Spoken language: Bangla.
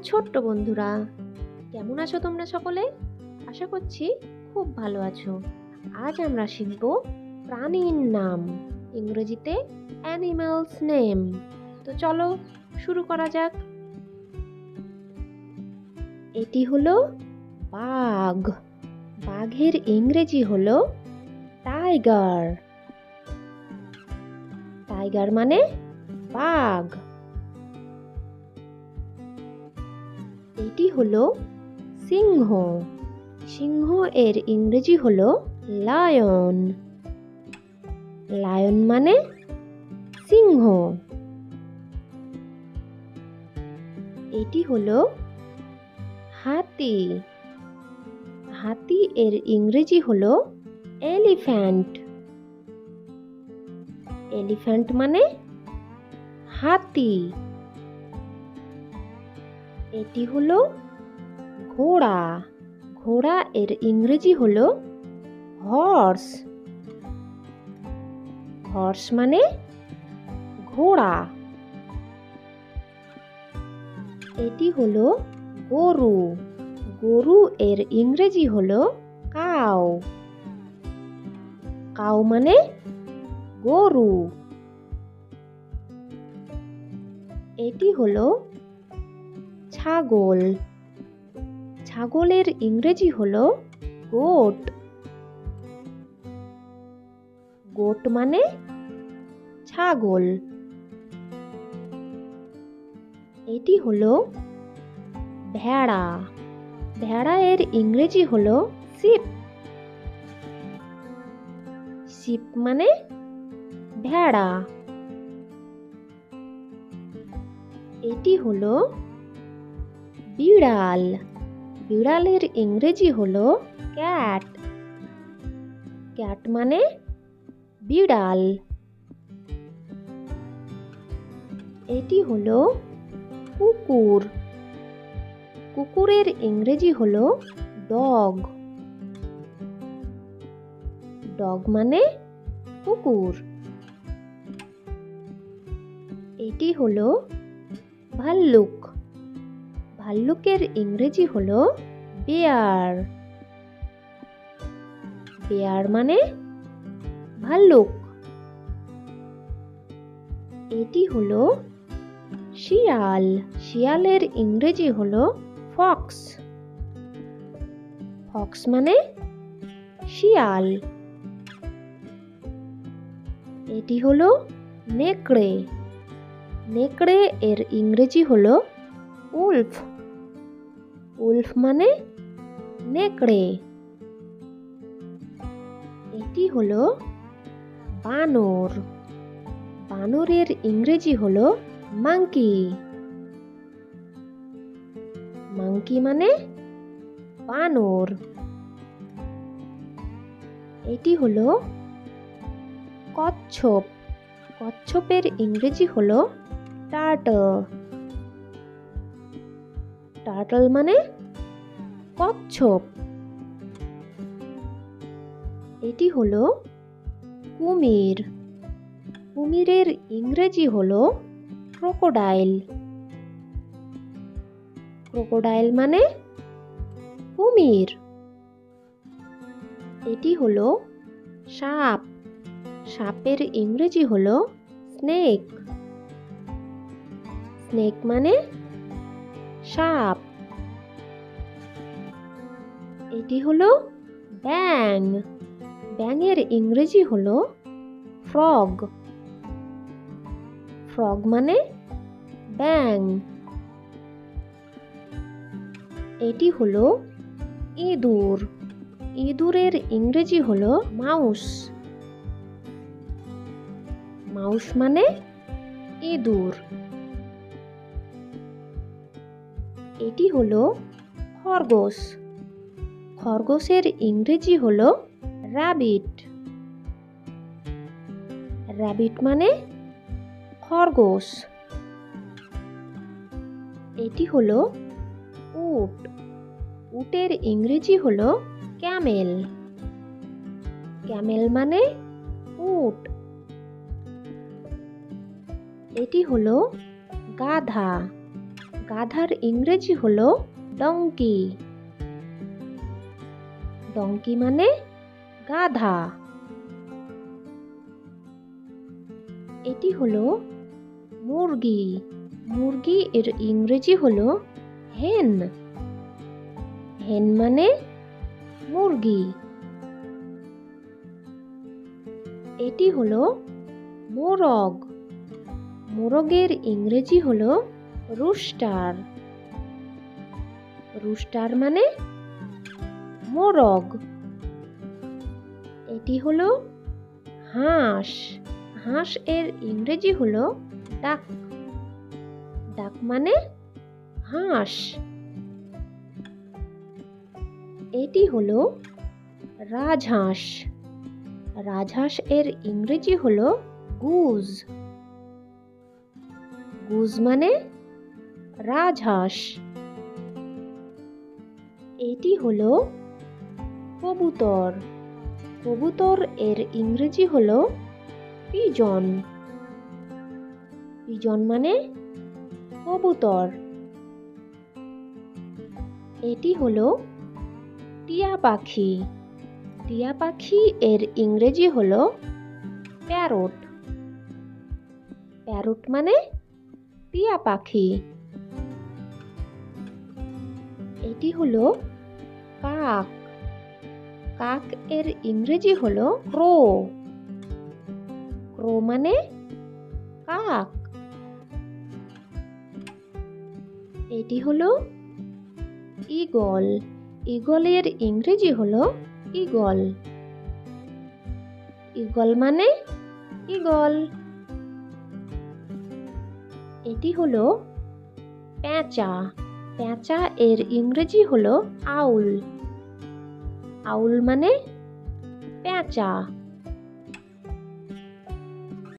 ছোট্ট বন্ধুরা, কেমন আছো তোমরা সকলে? আশা করছি খুব ভালো আছো। আজ আমরা শিখব প্রাণীর নাম, ইংরেজিতে অ্যানিমালস নেম। তো চলো শুরু করা যাক। এটি হলো বাঘ। বাঘের ইংরেজি হলো টাইগার। টাইগার মানে বাঘ। এটি হলো সিংহ। সিংহ এর ইংরেজি হলো লায়ন। লায়ন মানে সিংহ। এটি হলো হাতি। হাতি এর ইংরেজি হলো এলিফ্যান্ট। এলিফ্যান্ট মানে হাতি। এটি হলো ঘোড়া। ঘোড়া এর ইংরেজি হলো হর্স। হর্স মানে ঘোড়া। এটি হলো গরু। গরু এর ইংরেজি হলো কাউ। কাউ মানে গরু। এটি হলো ছাগল। ছাগলের ইংরেজি হলো গোট। গোট মানে ছাগল। এটি হলো ভেড়া। ভেড়া এর ইংরেজি হলো শিপ। শিপ মানে ভেড়া। এটি হলো বিড়াল। বিড়ালের ইংরেজি হলো ক্যাট। ক্যাট মানে বিড়াল। এটি হলো কুকুর। কুকুরের ইংরেজি হলো ডগ। ডগ মানে কুকুর। এটি হলো ভাল্লুক। ভাল্লুকের ইংরেজি হলো বেয়ার। বেয়ার মানে ভাল্লুক। এটি হলো শিয়াল। শিয়ালের ইংরেজি হলো ফক্স। ফক্স মানে শিয়াল। এটি হলো নেকড়ে। নেকড়ে এর ইংরেজি হলো উলফ। উলফ মানে নেকড়ে। এটি হলো বানর। বানরের ইংরেজি হলো মাঙ্কি। মাঙ্কি মানে বানর। এটি হলো কচ্ছপ। কচ্ছপের ইংরেজি হলো টার্টল। টার্টল মানে কচ্ছপ। এটি হলো কুমির। কুমিরের ইংরেজি হলো ক্রোকোডাইল। ক্রোকোডাইল মানে কুমির। এটি হলো সাপ। সাপের ইংরেজি হলো স্নেক। স্নেক মানে সাপ। এটি হলো ব্যাঙ। ব্যাঙের ইংরেজি হলো ফ্রগ। ফ্রগ মানে ব্যাঙ। এটি হলো ইঁদুর। ইঁদুরের ইংরেজি হলো মাউস। মাউস মানে ইঁদুর। এটি হলো খরগোশ। খরগোশের ইংরেজি হলো র্যাবিট। র্যাবিট মানে খরগোশ। এটি হলো উট। উটের ইংরেজি হলো ক্যামেল। ক্যামেল মানে উট। এটি হলো গাধা। গাধার ইংরেজি হলো ডঙ্কি। ডঙ্কি মানে গাধা। এটি হলো মুরগি। মুরগি এর ইংরেজি হলো হেন। হেন মানে মুরগি। এটি হলো মোরগ। মোরগের ইংরেজি হলো রুস্টার। রুস্টার মানে মোরগ। এটি হলো হাঁস। হাঁস এর ইংরেজি হলো ডাক। ডাক মানে হাঁস। এটি হলো রাজহাঁস। রাজহাঁস এর ইংরেজি হলো গুজ। গুজ মানে রাজহাঁস। এটি হলো কবুতর। কবুতর এর ইংরেজি হলো পিজন। পিজন মানে কবুতর। এটি হলো টিয়া পাখি। টিয়া পাখি এর ইংরেজি হলো প্যারট। প্যারট মানে টিয়া পাখি। এটি হলো কাক। কাক এর ইংরেজি হলো ক্রো। ক্রো মানে কাক। এটি হলো ঈগল। ঈগলের ইংরেজি হলো ঈগল। ঈগল মানে ঈগল। এটি হলো পেঁচা। পেঁচা এর ইংরেজি হলো আউল। আউল মানে পেঁচা।